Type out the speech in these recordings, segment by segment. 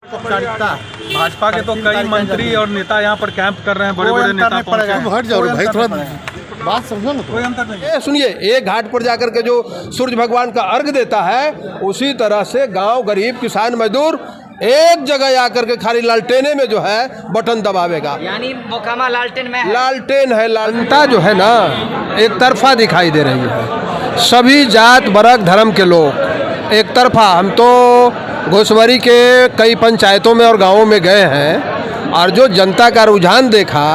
औपचारिकता। भाजपा के तो कई मंत्री और नेता यहाँ पर कैंप कर रहे हैं, बड़े बड़े नेता पहुंचे हैं। हट जाओ भाई, थोड़ा बात समझो ना। कोई अंतर नहीं। सुनिए, एक घाट पर जाकर के जो सूर्य भगवान का अर्घ देता है, उसी तरह से गांव गरीब किसान मजदूर एक जगह आकर के खाली लालटेने में जो है बटन दबावेगा। यानी मोकामा लालटेन में है। लालटेन है। जनता जो है ना एक तरफा दिखाई दे रही है। सभी जात वर्ग धर्म के लोग एक तरफा। हम तो घोसवरी के कई पंचायतों में और गांवों में गए हैं और जो जनता का रुझान देखा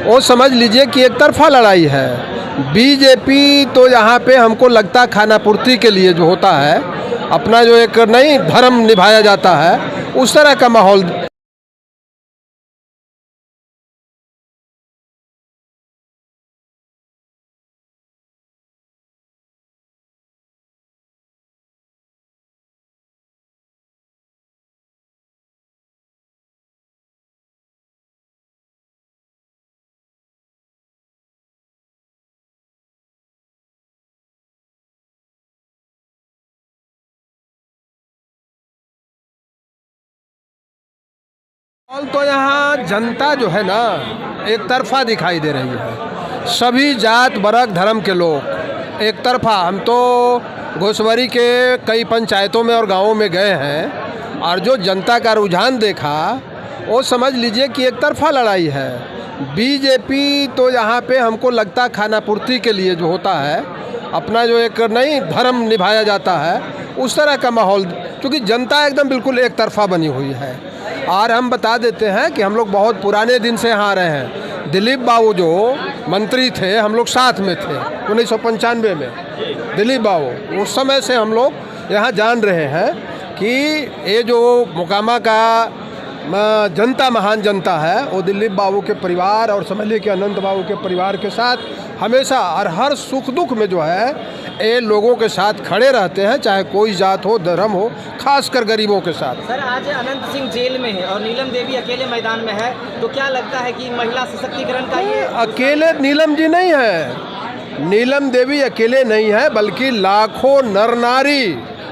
वो समझ लीजिए कि एक तरफा लड़ाई है। बीजेपी तो यहाँ पे हमको लगता खाना पूर्ति के लिए जो होता है, अपना जो एक नई धर्म निभाया जाता है, उस तरह का माहौल। तो यहाँ जनता जो है ना एक तरफा दिखाई दे रही है। सभी जात वर्ग धर्म के लोग एक तरफा। हम तो घोसवरी के कई पंचायतों में और गांवों में गए हैं और जो जनता का रुझान देखा वो समझ लीजिए कि एक तरफा लड़ाई है। बीजेपी तो यहाँ पे हमको लगता खाना पूर्ति के लिए जो होता है, अपना जो एक नई धर्म निभाया जाता है, उस तरह का माहौल। क्योंकि जनता एकदम बिल्कुल एक तरफा बनी हुई है। और हम बता देते हैं कि हम लोग बहुत पुराने दिन से यहाँ आ रहे हैं। दिलीप बाबू जो मंत्री थे, हम लोग साथ में थे 1995 में। दिलीप बाबू उस समय से हम लोग यहाँ जान रहे हैं कि ये जो मोकामा का जनता महान जनता है, वो दिलीप बाबू के परिवार और समझ लीजिए कि अनंत बाबू के परिवार के साथ हमेशा और हर सुख दुख में जो है ये लोगों के साथ खड़े रहते हैं, चाहे कोई जात हो धर्म हो, खासकर गरीबों के साथ। सर, आज अनंत सिंह जेल में है और नीलम देवी अकेले मैदान में है, तो क्या लगता है कि महिला सशक्तिकरण का ये अकेले नीलम जी नहीं है, नीलम देवी अकेले नहीं है, बल्कि लाखों नर नारी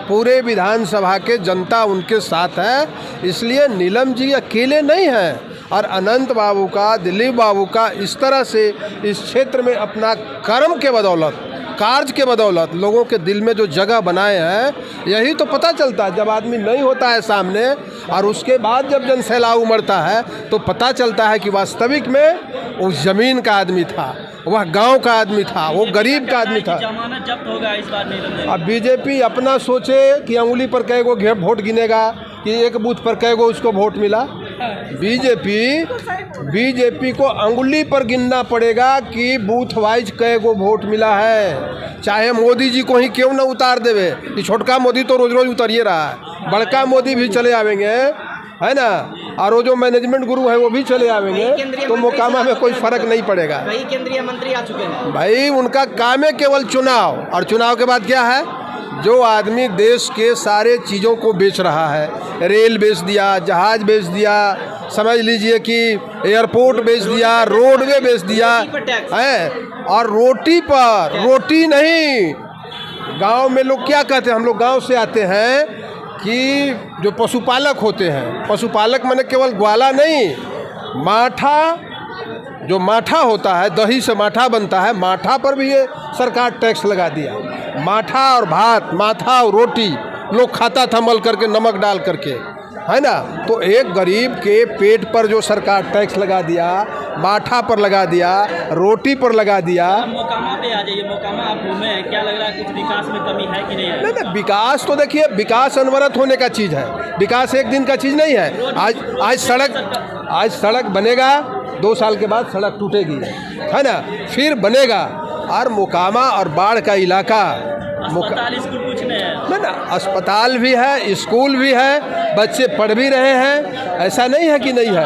पूरे विधानसभा के जनता उनके साथ है। इसलिए नीलम जी अकेले नहीं हैं। और अनंत बाबू का, दिलीप बाबू का इस तरह से इस क्षेत्र में अपना कर्म के बदौलत, कार्य के बदौलत लोगों के दिल में जो जगह बनाए हैं, यही तो पता चलता है। जब आदमी नहीं होता है सामने और उसके बाद जब जनसैलाब उमड़ता है तो पता चलता है कि वास्तविक में उस ज़मीन का आदमी था, वह गांव का आदमी था, वो गरीब का आदमी था। जमानत जब्त होगा इस बार। अब बीजेपी अपना सोचे कि अंगुली पर कै गो वोट गिनेगा कि एक बूथ पर कै गो उसको वोट मिला। बीजेपी को अंगुली पर गिनना पड़ेगा कि बूथ वाइज कै गो वोट मिला है। चाहे मोदी जी को ही क्यों न उतार देवे, ये छोटका मोदी तो रोज रोज उतरिए रहा है, बड़का मोदी भी चले आवेंगे, है ना, और वो जो मैनेजमेंट गुरु है वो भी चले आवेंगे, तो मोकामा में कोई फर्क नहीं पड़ेगा। कई केंद्रीय मंत्री आ चुके हैं भाई, उनका काम है केवल चुनाव, और चुनाव के बाद क्या है? जो आदमी देश के सारे चीज़ों को बेच रहा है, रेल बेच दिया, जहाज बेच दिया, समझ लीजिए कि एयरपोर्ट बेच दिया, रोडवे बेच दिया है, और रोटी नहीं। गांव में लोग क्या कहते हैं, हम लोग गांव से आते हैं, कि जो पशुपालक होते हैं, पशुपालक माने केवल ग्वाला नहीं, माठा, जो माठा होता है, दही से माठा बनता है, माठा पर भी ये सरकार टैक्स लगा दिया। माठा और भात, माठा और रोटी लोग खाता था मल करके, नमक डाल करके, है ना। तो एक गरीब के पेट पर जो सरकार टैक्स लगा दिया, माठा पर लगा दिया, रोटी पर लगा दिया। मोकामा पे आ जाइए। मोकामा आप घूमे हैं, क्या लग रहा है, कुछ विकास में कमी है कि नहीं है? नहीं, विकास तो देखिए, विकास अनवरत होने का चीज़ है, विकास एक दिन का चीज़ नहीं है। आज सड़क बनेगा, 2 साल के बाद सड़क टूटेगी, है ना, फिर बनेगा। और मोकामा और बाढ़ का इलाका, अस्पताल स्कूल कुछ नहीं है ना, अस्पताल भी है, स्कूल भी है, बच्चे पढ़ भी रहे हैं, ऐसा नहीं है कि नहीं है।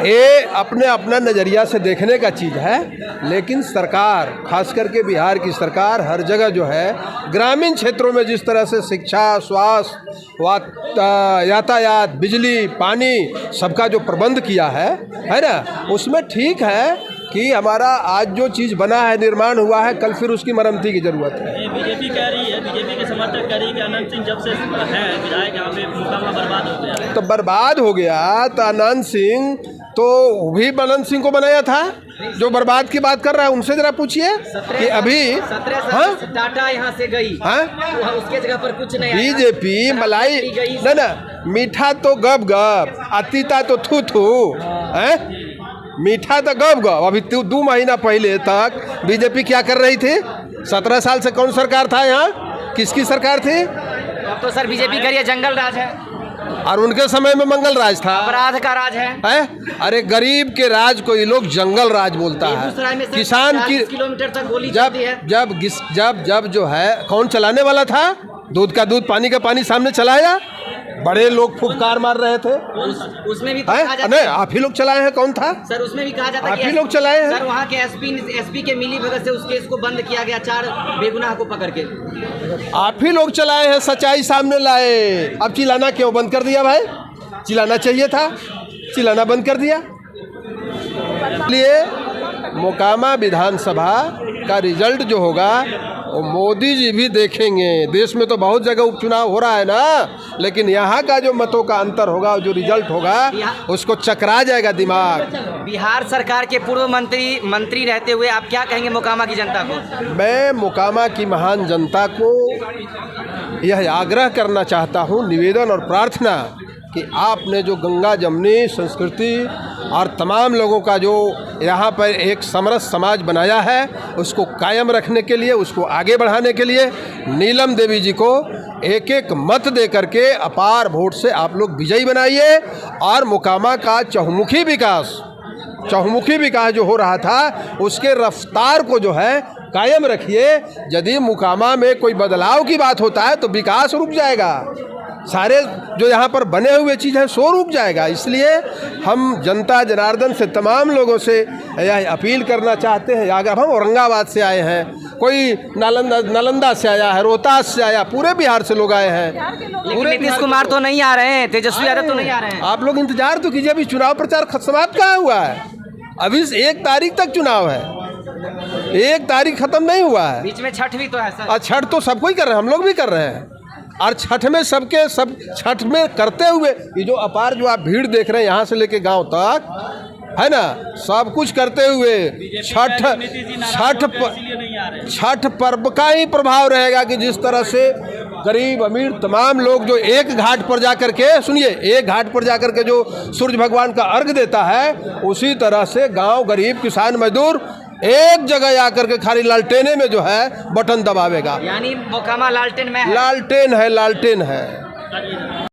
ये अपना नज़रिया से देखने का चीज़ है। लेकिन सरकार, खास करके बिहार की सरकार, हर जगह जो है ग्रामीण क्षेत्रों में जिस तरह से शिक्षा, स्वास्थ्य, यातायात, बिजली, पानी, सबका जो प्रबंध किया है ना, उसमें ठीक है कि हमारा आज जो चीज़ बना है, निर्माण हुआ है, कल फिर उसकी मरम्मती की ज़रूरत है। बीजेपी कह रही है, बीजेपी के समर्थक कह रही है कि अनंत सिंह जब से है विधायक यहाँ पे मोकामा बर्बाद हो गया। तो बर्बाद हो गया तो अनंत सिंह तो भी अनंत सिंह को बनाया था, जो बर्बाद की बात कर रहा है उनसे जरा पूछिए कि अभी 17 टाटा यहाँ से गई, उसके जगह पर कुछ नहीं, बीजेपी मलाई ना मीठा तो गब गब, अतीता तो थू थू है, मीठा तो गब गब। अभी 2 महीना पहले तक बीजेपी क्या कर रही थी? 17 साल से कौन सरकार था यहाँ? किसकी सरकार थी? अब तो सर बीजेपी करिए जंगल राज है, और उनके समय में मंगल राज था, अपराध का राज है? अरे गरीब के राज को ये लोग जंगल राज बोलता है। किसान की किलोमीटर तक गोली जब जो है कौन चलाने वाला था? दूध का दूध, पानी का पानी सामने चलाया, बड़े लोग फुफकार मार रहे थे। उसमें भी कहा जाता है आप ही लोग चलाए हैं। कौन था सर? उसमें भी कहा जाता है आप ही लोग चलाए हैं। सर वहाँ के एसपी के मिली भगत से उस केस को बंद किया गया, 4 बेगुनाह को पकड़ के। आप ही लोग चलाए हैं, सच्चाई सामने लाए। अब चिल्लाना क्यों बंद कर दिया भाई? चिल्लाना चाहिए था, चिल्लाना बंद कर दिया। इसलिए मोकामा विधानसभा का रिजल्ट जो होगा वो मोदी जी भी देखेंगे। देश में तो बहुत जगह उपचुनाव हो रहा है ना, लेकिन यहाँ का जो मतों का अंतर होगा, जो रिजल्ट होगा, उसको चकरा जाएगा दिमाग। बिहार सरकार के पूर्व मंत्री रहते हुए आप क्या कहेंगे मोकामा की जनता को? मैं मोकामा की महान जनता को यह आग्रह करना चाहता हूँ, निवेदन और प्रार्थना, कि आपने जो गंगा जमुनी संस्कृति और तमाम लोगों का जो यहाँ पर एक समरस समाज बनाया है, उसको कायम रखने के लिए, उसको आगे बढ़ाने के लिए नीलम देवी जी को एक मत दे करके अपार वोट से आप लोग विजयी बनाइए। और मोकामा का चहुमुखी विकास जो हो रहा था, उसके रफ्तार को जो है कायम रखिए। यदि मोकामा में कोई बदलाव की बात होता है तो विकास रुक जाएगा, सारे जो यहाँ पर बने हुए चीज़ हैं सो रुक जाएगा। इसलिए हम जनता जनार्दन से, तमाम लोगों से यह अपील करना चाहते हैं। अगर हम औरंगाबाद से आए हैं, कोई नालंदा से आया है, रोहतास से आया, पूरे बिहार से लोग आए हैं। पूरे नीतीश कुमार तो नहीं आ रहे हैं, तेजस्वी यादव तो नहीं आ रहे हैं। आप लोग इंतजार तो कीजिए, अभी चुनाव प्रचार समाप्त कहाँ हुआ है? अभी 1 तारीख तक चुनाव है, 1 तारीख खत्म नहीं हुआ है। बीच में छठ भी तो है सर। छठ तो सबको ही कर रहे हैं, हम लोग भी कर रहे हैं। और छठ में सब छठ में करते हुए ये जो अपार जो आप भीड़ देख रहे हैं यहाँ से लेके गांव तक, है ना, सब कुछ करते हुए छठ पर्व का ही प्रभाव रहेगा कि जिस तरह से गरीब अमीर तमाम लोग जो एक घाट पर जाकर के, सुनिए, एक घाट पर जाकर के जो सूर्य भगवान का अर्घ देता है, उसी तरह से गांव गरीब किसान मजदूर एक जगह आकर के खाली लालटेने में जो है बटन दबावेगा। यानी मोकामा लालटेन में है। लालटेन है।